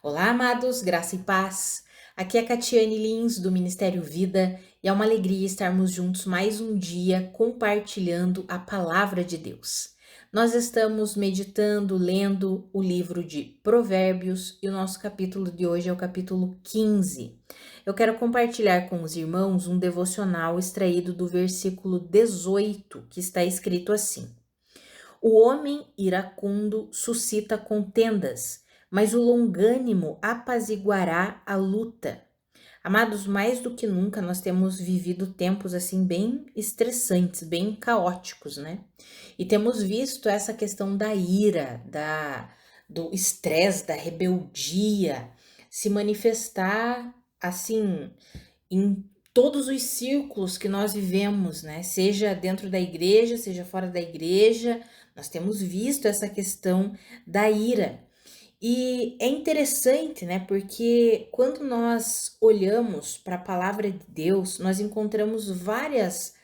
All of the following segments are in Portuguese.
Olá, amados, graça e paz. Aqui é Catiane Lins, do Ministério Vida, e é uma alegria estarmos juntos mais um dia compartilhando a palavra de Deus. Nós estamos meditando, lendo o livro de Provérbios e o nosso capítulo de hoje é o capítulo 15. Eu quero compartilhar com os irmãos um devocional extraído do versículo 18, que está escrito assim: O homem iracundo suscita contendas, mas o longânimo apaziguará a luta. Amados, mais do que nunca nós temos vivido tempos assim bem estressantes, bem caóticos, né? E temos visto essa questão da ira, do estresse, da rebeldia se manifestar assim em todos os círculos que nós vivemos, né? Seja dentro da igreja, seja fora da igreja, nós temos visto essa questão da ira. E é interessante, né? Porque quando nós olhamos para a palavra de Deus, nós encontramos vários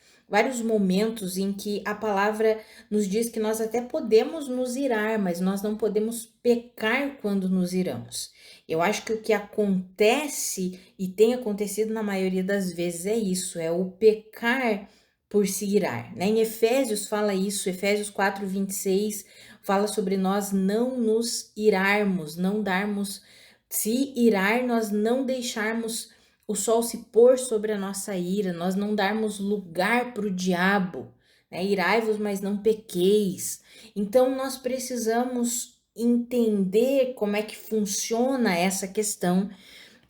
momentos em que a palavra nos diz que nós até podemos nos irar, mas nós não podemos pecar quando nos iramos. Eu acho que o que acontece e tem acontecido na maioria das vezes é isso, é o pecar por se irar, né? Em Efésios fala isso, Efésios 4:26 fala sobre nós não nos irarmos, não darmos, se irar, nós não deixarmos o sol se pôr sobre a nossa ira, nós não darmos lugar para o diabo, né? Irai-vos, mas não pequeis. Então nós precisamos entender como é que funciona essa questão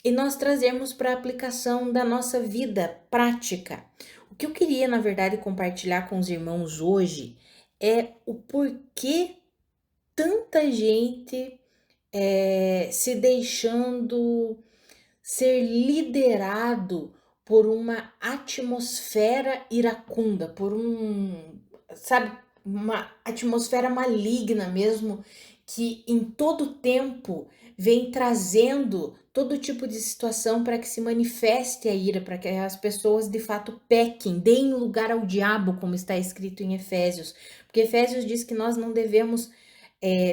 e nós trazermos para a aplicação da nossa vida prática. O que eu queria, na verdade, compartilhar com os irmãos hoje é o porquê tanta gente se deixando ser liderado por uma atmosfera iracunda, sabe, uma atmosfera maligna mesmo, que em todo tempo vem trazendo todo tipo de situação para que se manifeste a ira, para que as pessoas de fato pequem, deem lugar ao diabo, como está escrito em Efésios, porque Efésios diz que nós não devemos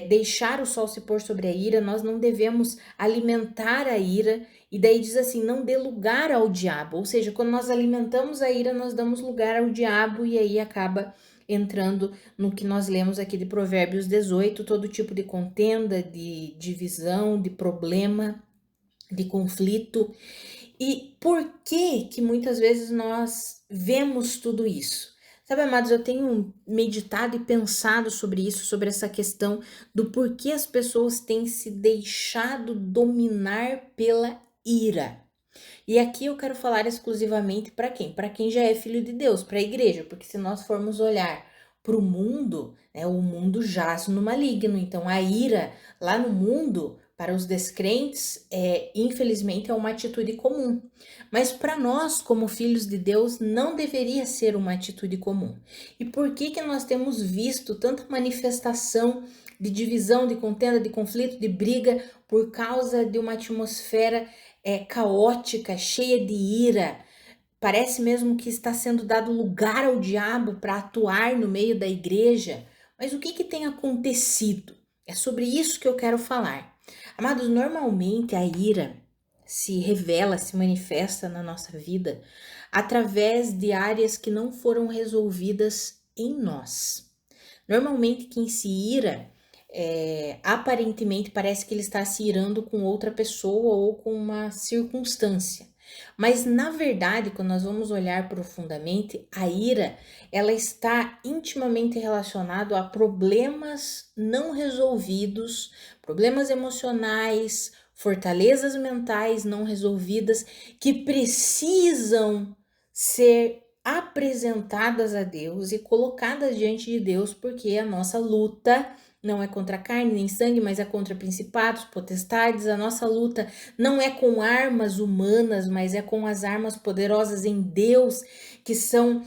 deixar o sol se pôr sobre a ira, nós não devemos alimentar a ira, e daí diz assim, não dê lugar ao diabo, ou seja, quando nós alimentamos a ira, nós damos lugar ao diabo, e aí acaba entrando no que nós lemos aqui de Provérbios 18, todo tipo de contenda, de divisão, de problema, de conflito. E por que que muitas vezes nós vemos tudo isso? Sabe, amados, eu tenho meditado e pensado sobre isso, sobre essa questão do porquê as pessoas têm se deixado dominar pela ira. E aqui eu quero falar exclusivamente para quem? Para quem já é filho de Deus, para a igreja, porque se nós formos olhar para o mundo, né, o mundo jaz no maligno, então a ira lá no mundo, para os descrentes, infelizmente é uma atitude comum. Mas para nós, como filhos de Deus, não deveria ser uma atitude comum. E por que que nós temos visto tanta manifestação de divisão, de contenda, de conflito, de briga, por causa de uma atmosfera caótica, cheia de ira? Parece mesmo que está sendo dado lugar ao diabo para atuar no meio da igreja. Mas o que que tem acontecido? É sobre isso que eu quero falar. Amados, normalmente a ira se revela, se manifesta na nossa vida através de áreas que não foram resolvidas em nós. Normalmente quem se ira, aparentemente parece que ele está se irando com outra pessoa ou com uma circunstância. Mas na verdade, quando nós vamos olhar profundamente, a ira, ela está intimamente relacionada a problemas não resolvidos, problemas emocionais, fortalezas mentais não resolvidas que precisam ser apresentadas a Deus e colocadas diante de Deus, porque a nossa luta não é contra carne nem sangue, mas é contra principados, potestades. A nossa luta não é com armas humanas, mas é com as armas poderosas em Deus, que são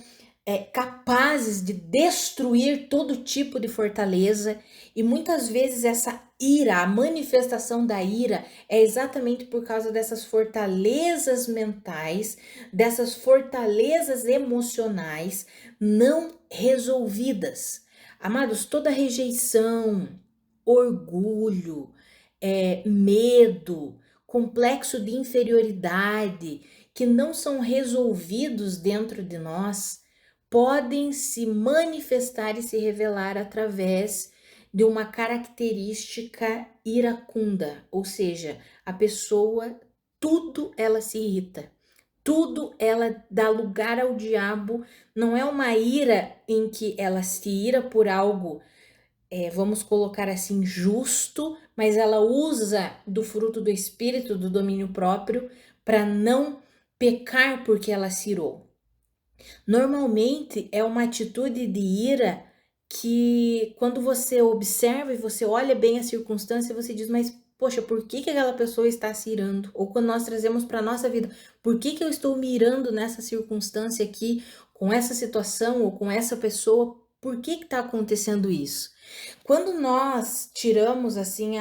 capazes de destruir todo tipo de fortaleza. E muitas vezes essa ira, a manifestação da ira, é exatamente por causa dessas fortalezas mentais, dessas fortalezas emocionais não resolvidas. Amados, toda rejeição, orgulho, medo, complexo de inferioridade, que não são resolvidos dentro de nós, podem se manifestar e se revelar através de uma característica iracunda, ou seja, a pessoa, tudo ela se irrita, tudo ela dá lugar ao diabo, não é uma ira em que ela se ira por algo, vamos colocar assim, justo, mas ela usa do fruto do espírito, do domínio próprio, para não pecar porque ela se irou. Normalmente é uma atitude de ira que, quando você observa e você olha bem a circunstância, você diz, mas poxa, por que aquela pessoa está se irando? Ou quando nós trazemos para a nossa vida, por que eu estou me irando nessa circunstância aqui, com essa situação ou com essa pessoa? Por que está acontecendo isso? Quando nós tiramos assim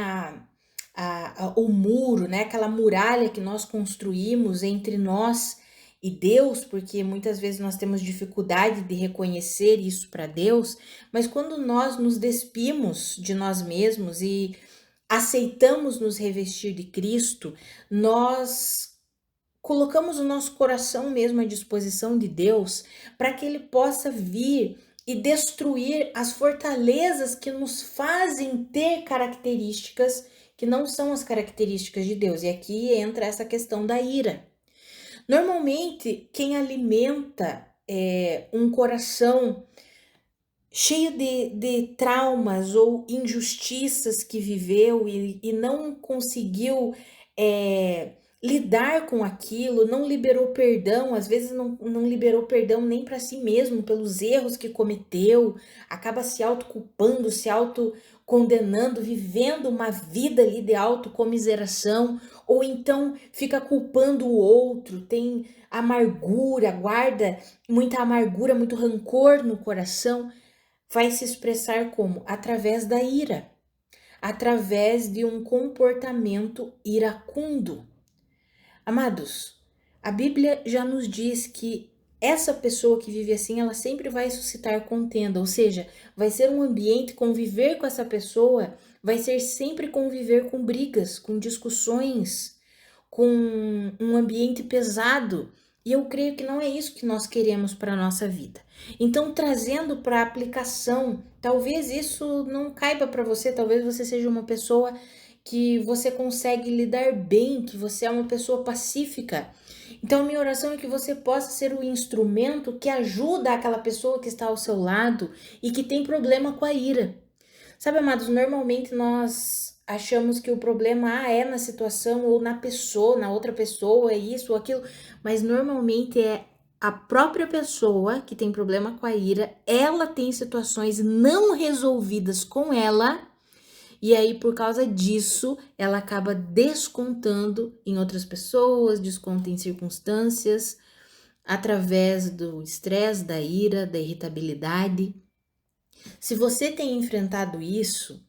o muro, né, aquela muralha que nós construímos entre nós e Deus, porque muitas vezes nós temos dificuldade de reconhecer isso para Deus, mas quando nós nos despimos de nós mesmos e aceitamos nos revestir de Cristo, nós colocamos o nosso coração mesmo à disposição de Deus para que Ele possa vir e destruir as fortalezas que nos fazem ter características que não são as características de Deus. E aqui entra essa questão da ira. Normalmente, quem alimenta um coração cheio de traumas ou injustiças que viveu e não conseguiu lidar com aquilo, não liberou perdão, às vezes não liberou perdão nem para si mesmo pelos erros que cometeu, acaba se autoculpando, se autocondenando, vivendo uma vida ali de autocomiseração, ou então fica culpando o outro, tem amargura, guarda muita amargura, muito rancor no coração. Vai se expressar como? Através da ira, através de um comportamento iracundo. Amados, a Bíblia já nos diz que essa pessoa que vive assim, ela sempre vai suscitar contenda, ou seja, vai ser um ambiente, conviver com essa pessoa, vai ser sempre conviver com brigas, com discussões, com um ambiente pesado. E eu creio que não é isso que nós queremos para a nossa vida. Então, trazendo para a aplicação, talvez isso não caiba para você, talvez você seja uma pessoa que você consegue lidar bem, que você é uma pessoa pacífica. Então, minha oração é que você possa ser o instrumento que ajuda aquela pessoa que está ao seu lado e que tem problema com a ira. Sabe, amados, normalmente nós achamos que o problema é na situação ou na pessoa, na outra pessoa, é isso ou aquilo, mas normalmente é a própria pessoa que tem problema com a ira, ela tem situações não resolvidas com ela, e aí por causa disso ela acaba descontando em outras pessoas, desconta em circunstâncias, através do estresse, da ira, da irritabilidade. Se você tem enfrentado isso,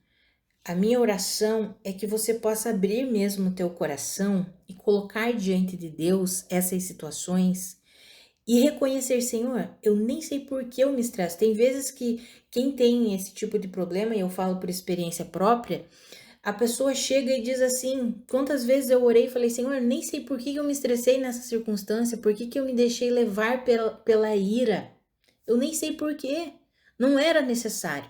a minha oração é que você possa abrir mesmo o teu coração e colocar diante de Deus essas situações e reconhecer, Senhor, eu nem sei por que eu me estresso. Tem vezes que quem tem esse tipo de problema, e eu falo por experiência própria, a pessoa chega e diz assim, quantas vezes eu orei e falei, Senhor, nem sei por que eu me estressei nessa circunstância, por que eu me deixei levar pela ira. Eu nem sei por quê. Não era necessário.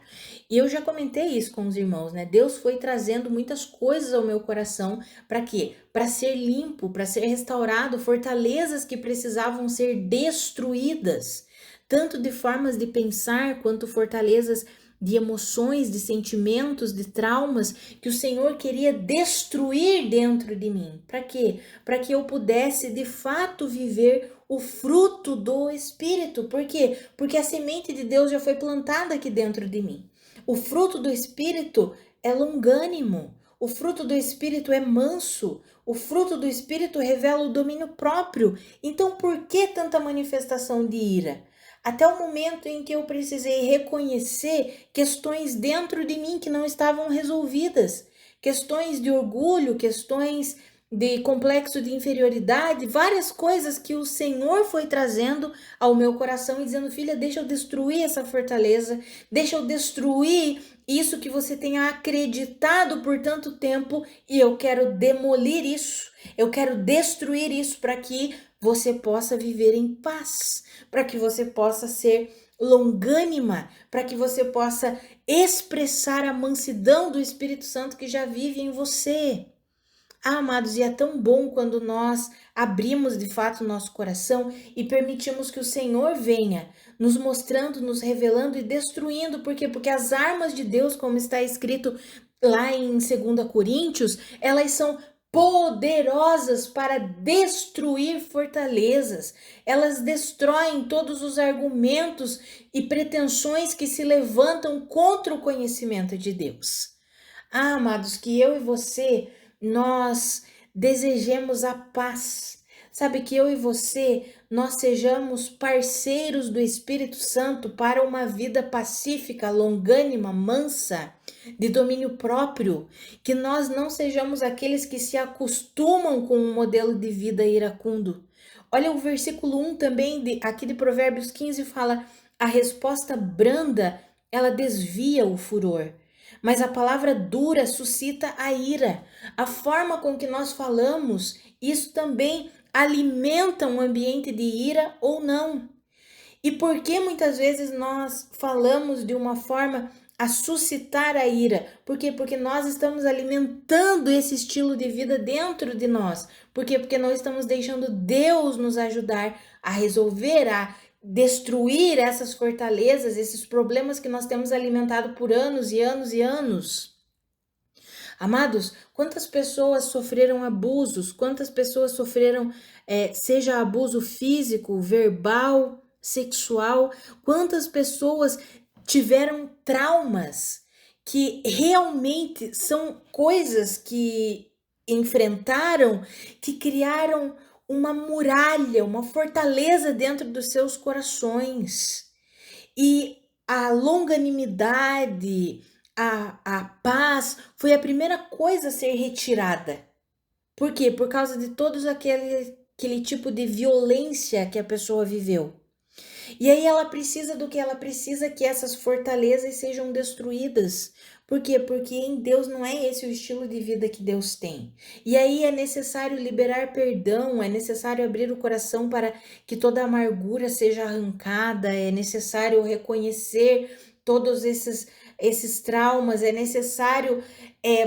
E eu já comentei isso com os irmãos, né? Deus foi trazendo muitas coisas ao meu coração. Para quê? Para ser limpo, para ser restaurado, fortalezas que precisavam ser destruídas, tanto de formas de pensar quanto fortalezas de emoções, de sentimentos, de traumas que o Senhor queria destruir dentro de mim. Para quê? Para que eu pudesse de fato viver o fruto do Espírito. Por quê? Porque a semente de Deus já foi plantada aqui dentro de mim. O fruto do Espírito é longânimo. O fruto do Espírito é manso. O fruto do Espírito revela o domínio próprio. Então, por que tanta manifestação de ira? Até o momento em que eu precisei reconhecer questões dentro de mim que não estavam resolvidas. Questões de orgulho, questões de complexo de inferioridade, várias coisas que o Senhor foi trazendo ao meu coração e dizendo: filha, deixa eu destruir essa fortaleza, deixa eu destruir isso que você tenha acreditado por tanto tempo e eu quero demolir isso, eu quero destruir isso para que você possa viver em paz, para que você possa ser longânima, para que você possa expressar a mansidão do Espírito Santo que já vive em você. Ah, amados, e é tão bom quando nós abrimos de fato o nosso coração e permitimos que o Senhor venha nos mostrando, nos revelando e destruindo. Por quê? Porque as armas de Deus, como está escrito lá em 2 Coríntios, elas são poderosas para destruir fortalezas. Elas destroem todos os argumentos e pretensões que se levantam contra o conhecimento de Deus. Ah, amados, que eu e você, nós desejemos a paz. Sabe, que eu e você, nós sejamos parceiros do Espírito Santo para uma vida pacífica, longânima, mansa, de domínio próprio. Que nós não sejamos aqueles que se acostumam com um modelo de vida iracundo. Olha o versículo 1 também, aqui de Provérbios 15, fala: a resposta branda, ela desvia o furor, mas a palavra dura suscita a ira. A forma com que nós falamos, isso também alimenta um ambiente de ira ou não. E por que muitas vezes nós falamos de uma forma a suscitar a ira? Por quê? Porque nós estamos alimentando esse estilo de vida dentro de nós. Por quê? Porque nós estamos deixando Deus nos ajudar a resolver, a destruir essas fortalezas, esses problemas que nós temos alimentado por anos e anos e anos. Amados, quantas pessoas sofreram abusos, quantas pessoas sofreram, seja abuso físico, verbal, sexual, quantas pessoas tiveram traumas que realmente são coisas que enfrentaram, que criaram uma muralha, uma fortaleza dentro dos seus corações. E a longanimidade, a paz foi a primeira coisa a ser retirada. Por quê? Por causa de todos aquele tipo de violência que a pessoa viveu. E aí ela precisa do que? Ela precisa que essas fortalezas sejam destruídas. Por quê? Porque em Deus não é esse o estilo de vida que Deus tem. E aí é necessário liberar perdão, é necessário abrir o coração para que toda amargura seja arrancada, é necessário reconhecer todos esses traumas, é necessário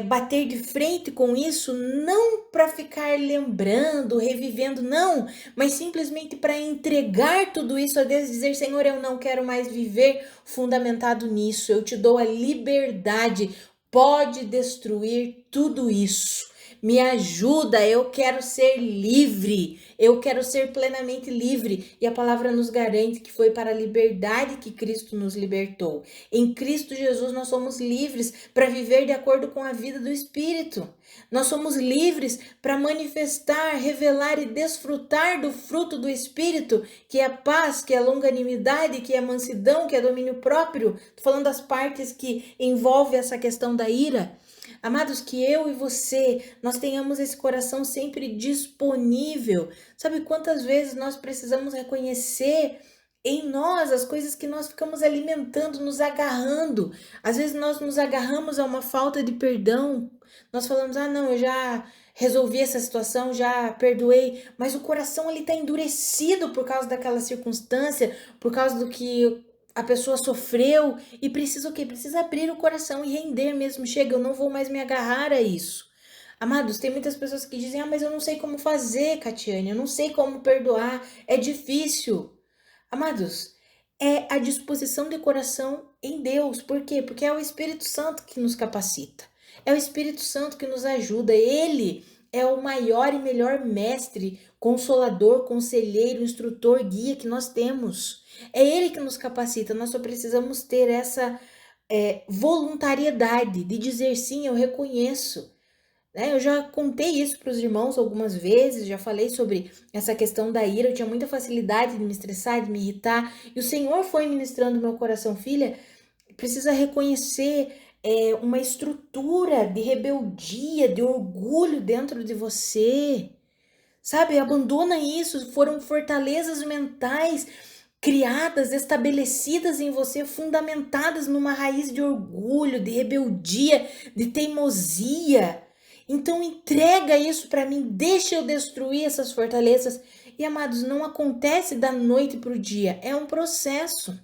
bater de frente com isso, não para ficar lembrando, revivendo, não, mas simplesmente para entregar tudo isso a Deus e dizer: Senhor, eu não quero mais viver fundamentado nisso, eu te dou a liberdade, pode destruir tudo isso. Me ajuda, eu quero ser livre, eu quero ser plenamente livre. E a palavra nos garante que foi para a liberdade que Cristo nos libertou. Em Cristo Jesus nós somos livres para viver de acordo com a vida do Espírito. Nós somos livres para manifestar, revelar e desfrutar do fruto do Espírito, que é a paz, que é a longanimidade, que é a mansidão, que é domínio próprio. Estou falando das partes que envolvem essa questão da ira. Amados, que eu e você, nós tenhamos esse coração sempre disponível. Sabe quantas vezes nós precisamos reconhecer em nós as coisas que nós ficamos alimentando, nos agarrando. Às vezes nós nos agarramos a uma falta de perdão. Nós falamos: ah, não, eu já resolvi essa situação, já perdoei. Mas o coração está endurecido por causa daquela circunstância, por causa do que a pessoa sofreu e precisa o quê? Precisa abrir o coração e render mesmo. Chega, eu não vou mais me agarrar a isso. Amados, tem muitas pessoas que dizem: ah, mas eu não sei como fazer, Catiane, eu não sei como perdoar, é difícil. Amados, é a disposição de coração em Deus. Por quê? Porque é o Espírito Santo que nos capacita. É o Espírito Santo que nos ajuda. Ele é o maior e melhor mestre, consolador, conselheiro, instrutor, guia que nós temos. É Ele que nos capacita. Nós só precisamos ter essa voluntariedade de dizer: sim, eu reconheço. Eu já contei isso para os irmãos algumas vezes, já falei sobre essa questão da ira. Eu tinha muita facilidade de me estressar, de me irritar, e o Senhor foi ministrando no meu coração: filha, precisa reconhecer uma estrutura de rebeldia, de orgulho dentro de você. Sabe, abandona isso. Foram fortalezas mentais criadas, estabelecidas em você, fundamentadas numa raiz de orgulho, de rebeldia, de teimosia. Então entrega isso para mim, deixa eu destruir essas fortalezas. E amados, não acontece da noite para o dia, é um processo.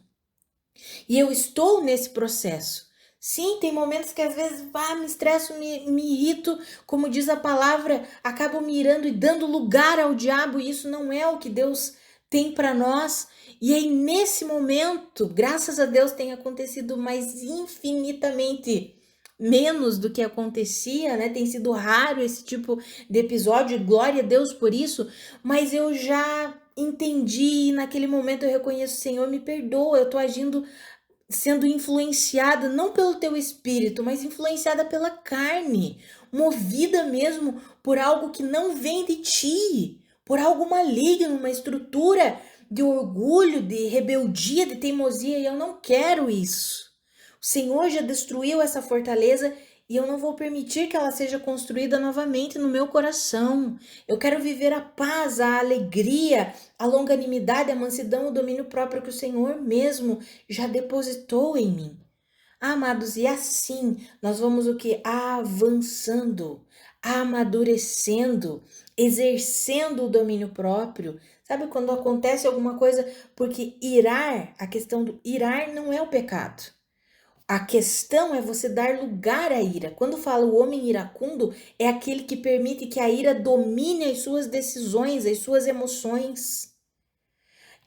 E eu estou nesse processo. Sim, tem momentos que às vezes me estresso, me irrito, como diz a palavra, acabo me irando e dando lugar ao diabo, e isso não é o que Deus tem para nós. E aí, nesse momento, graças a Deus, tem acontecido mais infinitamente menos do que acontecia, né? Tem sido raro esse tipo de episódio, e glória a Deus por isso, mas eu já entendi, e naquele momento eu reconheço, Senhor, me perdoa, eu tô agindo sendo influenciada não pelo teu espírito, mas influenciada pela carne, movida mesmo por algo que não vem de ti, por algo maligno, uma estrutura de orgulho, de rebeldia, de teimosia, e eu não quero isso. O Senhor já destruiu essa fortaleza e eu não vou permitir que ela seja construída novamente no meu coração. Eu quero viver a paz, a alegria, a longanimidade, a mansidão, o domínio próprio que o Senhor mesmo já depositou em mim. Amados, e assim nós vamos o que? Avançando, amadurecendo, exercendo o domínio próprio. Sabe quando acontece alguma coisa? Porque irar, a questão do irar não é o pecado. A questão é você dar lugar à ira. Quando fala o homem iracundo, é aquele que permite que a ira domine as suas decisões, as suas emoções.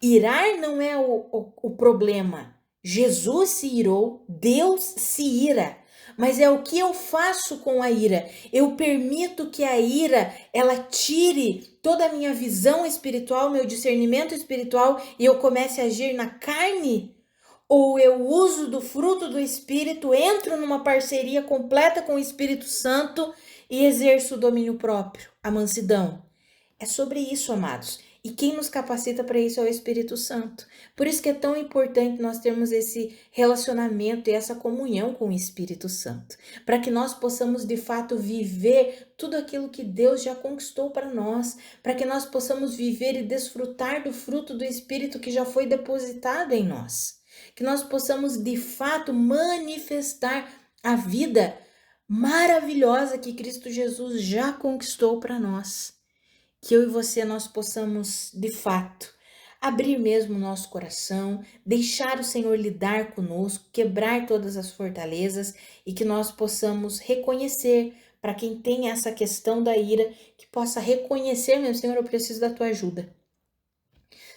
Irar não é o problema. Jesus se irou, Deus se ira. Mas é o que eu faço com a ira. Eu permito que a ira, ela tire toda a minha visão espiritual, meu discernimento espiritual e eu comece a agir na carne? Ou eu uso do fruto do Espírito, entro numa parceria completa com o Espírito Santo e exerço o domínio próprio, a mansidão? É sobre isso, amados. E quem nos capacita para isso é o Espírito Santo. Por isso que é tão importante nós termos esse relacionamento e essa comunhão com o Espírito Santo, para que nós possamos de fato viver tudo aquilo que Deus já conquistou para nós, para que nós possamos viver e desfrutar do fruto do Espírito que já foi depositado em nós, que nós possamos de fato manifestar a vida maravilhosa que Cristo Jesus já conquistou para nós. Que eu e você nós possamos, de fato, abrir mesmo o nosso coração, deixar o Senhor lidar conosco, quebrar todas as fortalezas e que nós possamos reconhecer, para quem tem essa questão da ira, que possa reconhecer, meu Senhor, eu preciso da tua ajuda.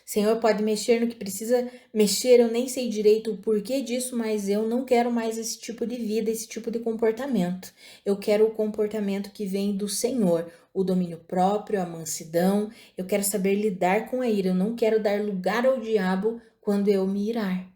Senhor, pode mexer no que precisa mexer, eu nem sei direito o porquê disso, mas eu não quero mais esse tipo de vida, esse tipo de comportamento. Eu quero o comportamento que vem do Senhor, o domínio próprio, a mansidão. Eu quero saber lidar com a ira, eu não quero dar lugar ao diabo quando eu me irar.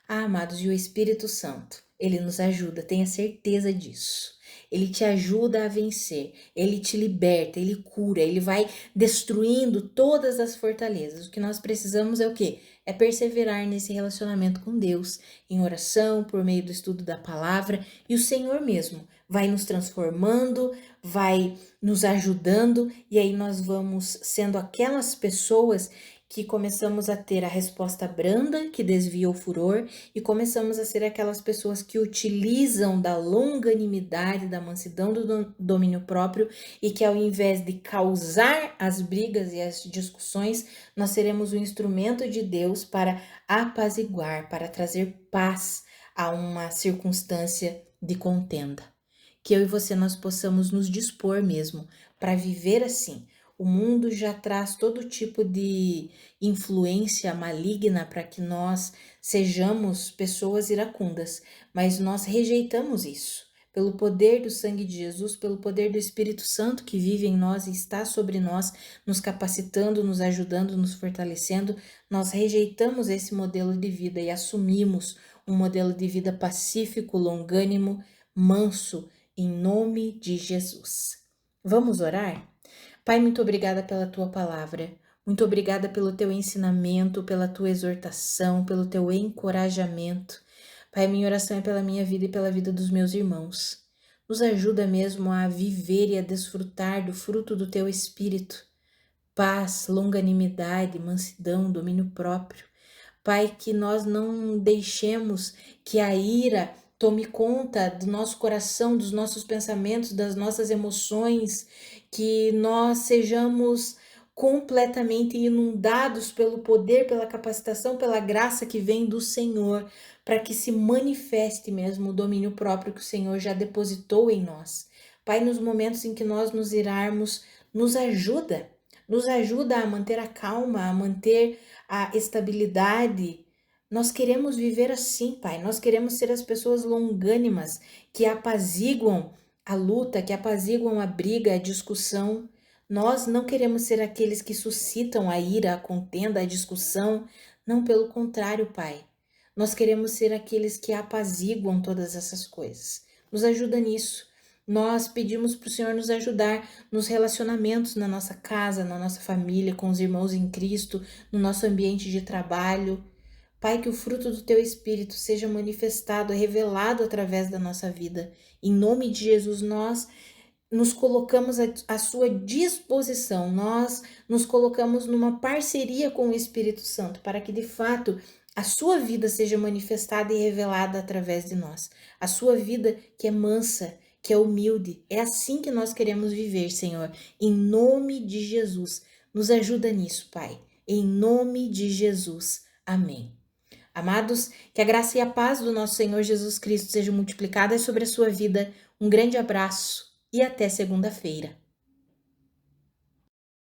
Ah, amados, e o Espírito Santo, ele nos ajuda, tenha certeza disso. Ele te ajuda a vencer, ele te liberta, ele cura, ele vai destruindo todas as fortalezas. O que nós precisamos é o quê? É perseverar nesse relacionamento com Deus, em oração, por meio do estudo da palavra, e o Senhor mesmo vai nos transformando, vai nos ajudando, e aí nós vamos sendo aquelas pessoas que começamos a ter a resposta branda, que desvia o furor, e começamos a ser aquelas pessoas que utilizam da longanimidade, da mansidão, do domínio próprio, e que ao invés de causar as brigas e as discussões, nós seremos o instrumento de Deus para apaziguar, para trazer paz a uma circunstância de contenda. Que eu e você nós possamos nos dispor mesmo para viver assim. O mundo já traz todo tipo de influência maligna para que nós sejamos pessoas iracundas, mas nós rejeitamos isso. Pelo poder do sangue de Jesus, pelo poder do Espírito Santo que vive em nós e está sobre nós, nos capacitando, nos ajudando, nos fortalecendo, nós rejeitamos esse modelo de vida e assumimos um modelo de vida pacífico, longânimo, manso, em nome de Jesus. Vamos orar? Pai, muito obrigada pela tua palavra, muito obrigada pelo teu ensinamento, pela tua exortação, pelo teu encorajamento. Pai, minha oração é pela minha vida e pela vida dos meus irmãos. Nos ajuda mesmo a viver e a desfrutar do fruto do Teu Espírito. Paz, longanimidade, mansidão, domínio próprio. Pai, que nós não deixemos que a ira tome conta do nosso coração, dos nossos pensamentos, das nossas emoções, que nós sejamos completamente inundados pelo poder, pela capacitação, pela graça que vem do Senhor, para que se manifeste mesmo o domínio próprio que o Senhor já depositou em nós. Pai, nos momentos em que nós nos irarmos, nos ajuda a manter a calma, a manter a estabilidade. Nós queremos viver assim, Pai. Nós queremos ser as pessoas longânimas que apaziguam a luta, que apaziguam a briga, a discussão. Nós não queremos ser aqueles que suscitam a ira, a contenda, a discussão. Não, pelo contrário, Pai. Nós queremos ser aqueles que apaziguam todas essas coisas. Nos ajuda nisso. Nós pedimos para o Senhor nos ajudar nos relacionamentos na nossa casa, na nossa família, com os irmãos em Cristo, no nosso ambiente de trabalho. Pai, que o fruto do Teu Espírito seja manifestado, revelado através da nossa vida. Em nome de Jesus, nós nos colocamos à Sua disposição, nós nos colocamos numa parceria com o Espírito Santo, para que de fato a Sua vida seja manifestada e revelada através de nós. A Sua vida que é mansa, que é humilde. É assim que nós queremos viver, Senhor. Em nome de Jesus. Nos ajuda nisso, Pai. Em nome de Jesus. Amém. Amados, que a graça e a paz do nosso Senhor Jesus Cristo sejam multiplicadas sobre a sua vida. Um grande abraço e até segunda-feira.